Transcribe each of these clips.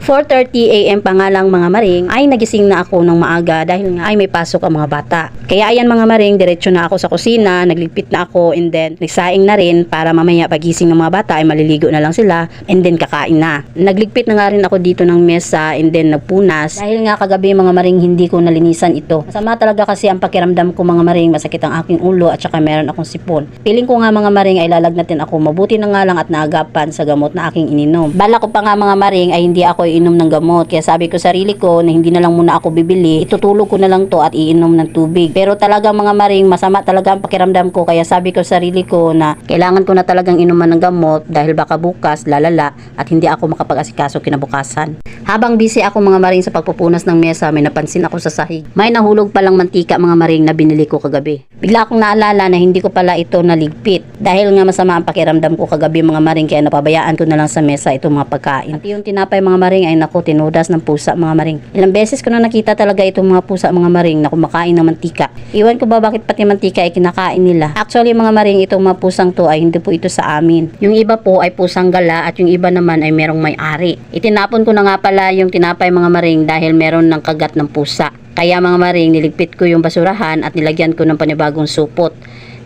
4:30 AM pa nga lang mga maring ay nagising na ako ng maaga dahil nga ay may pasok ang mga bata. Kaya ayan mga maring, diretso na ako sa kusina, nagligpit na ako and then nagsaing na rin para mamaya pagising ng mga bata ay maliligo na lang sila and then kakain na. Nagligpit na nga rin ako dito ng mesa and then nagpunas dahil nga kagabi mga maring hindi ko nalinisan ito. Masama talaga kasi ang pakiramdam ko mga maring, masakit ang aking ulo at saka meron akong sipon. Piling ko nga mga maring ay lalagnatin ako, mabuti na nga lang at naagapan sa gamot na aking ininom. Bala ko pa nga mga maring ay hindi ako inom ng gamot, kaya sabi ko sarili ko na hindi na lang muna ako bibili, itutulog ko na lang to at iinom ng tubig. Pero talagang mga maring, masama talaga ang pakiramdam ko, kaya sabi ko sarili ko na kailangan ko na talagang inuman ng gamot dahil baka bukas lalala at hindi ako makapag-asikaso kinabukasan. Habang busy ako mga maring sa pagpupunas ng mesa, may napansin ako sa sahig. May nahulog palang mantika mga maring na binili ko kagabi. Bigla akong naalala na hindi ko pala ito naligpit dahil nga masama ang pakiramdam ko kagabi mga maring, kaya napabayaan ko na lang sa mesa itong mga pagkain. At yung tinapay mga maring ay naku, tinudas ng pusa mga maring. Ilang beses ko na nakita talaga itong mga pusa mga maring na kumakain ng mantika. Iwan ko ba bakit pati mantika ay kinakain nila. Actually mga maring, itong mga pusang to ay hindi po ito sa amin. Yung iba po ay pusang gala at yung iba naman ay merong may-ari. Itinapon ko na nga pala yung tinapay mga maring dahil meron ng kagat ng pusa. Kaya mga maring, niligpit ko yung basurahan at nilagyan ko ng panibagong supot.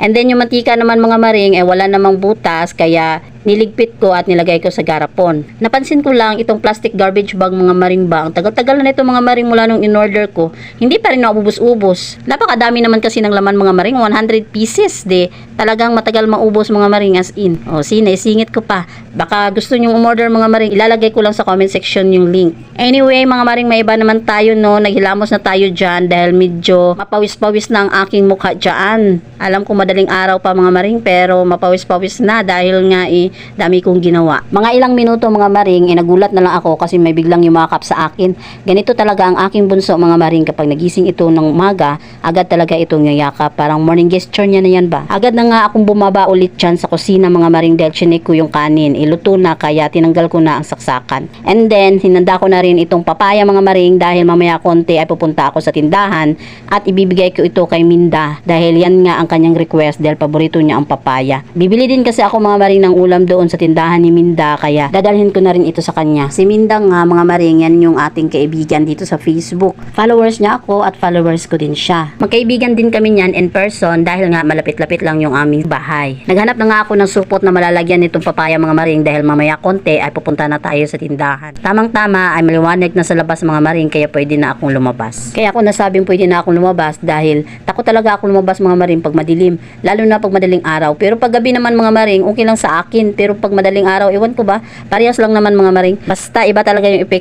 And then yung mantika naman mga maring ay wala namang butas, kaya niligpit ko at nilagay ko sa garapon. Napansin ko lang itong plastic garbage bag mga maring ba, ang tagal-tagal na ito mga maring mula nung in-order ko, hindi pa rin naubos-ubos. Napakadami naman kasi ng laman mga maring, 100 pieces de. Talagang matagal maubos mga maring as in. O sine, singit ko pa. Baka gusto nyong umorder mga maring, ilalagay ko lang sa comment section yung link. Anyway mga maring, may iba naman tayo no, naghilamos na tayo dyan dahil medyo mapawis-pawis na ang aking mukha dyan. Alam ko madaling araw pa mga maring, pero mapawis-pawis na dahil nga dami kong ginawa. Mga ilang minuto mga maring, nagulat na lang ako kasi may biglang yumakap sa akin. Ganito talaga ang aking bunso mga maring, kapag nagising ito ng umaga, agad talaga itong yayakap. Parang morning gesture niya na yan ba. Agad na nga akong bumaba ulit dyan sa kusina mga maring dahil chinek ko yung kanin. Iluto na kaya tinanggal ko na ang saksakan. And then, hinanda ko na rin itong papaya mga maring dahil mamaya konti ay pupunta ako sa tindahan at ibibigay ko ito kay Minda dahil yan nga ang kanyang request dahil paborito niya ang papaya. Bibili din kasi ako mga maring ng ulam doon sa tindahan ni Minda, kaya dadalhin ko na rin ito sa kanya. Si Minda nga mga maring, yan yung ating kaibigan dito sa Facebook. Followers niya ako at followers ko din siya. Magkaibigan din kami niyan in person dahil nga malapit-lapit lang yung aming bahay. Naghanap na nga ako ng supot na malalagyan nitong papaya mga maring dahil mamaya konti ay pupunta na tayo sa tindahan. Tamang-tama ay maliwanag na sa labas mga maring, kaya pwede na akong lumabas. Kaya ako nasabing pwede na akong lumabas dahil takot talaga akong lumabas mga maring pag madilim, lalo na pag madaling araw. Pero pag gabi naman mga maring, okay lang sa akin. Pero pag madaling araw, ewan ko ba, parehas lang naman mga maring. Basta iba talaga yung epekto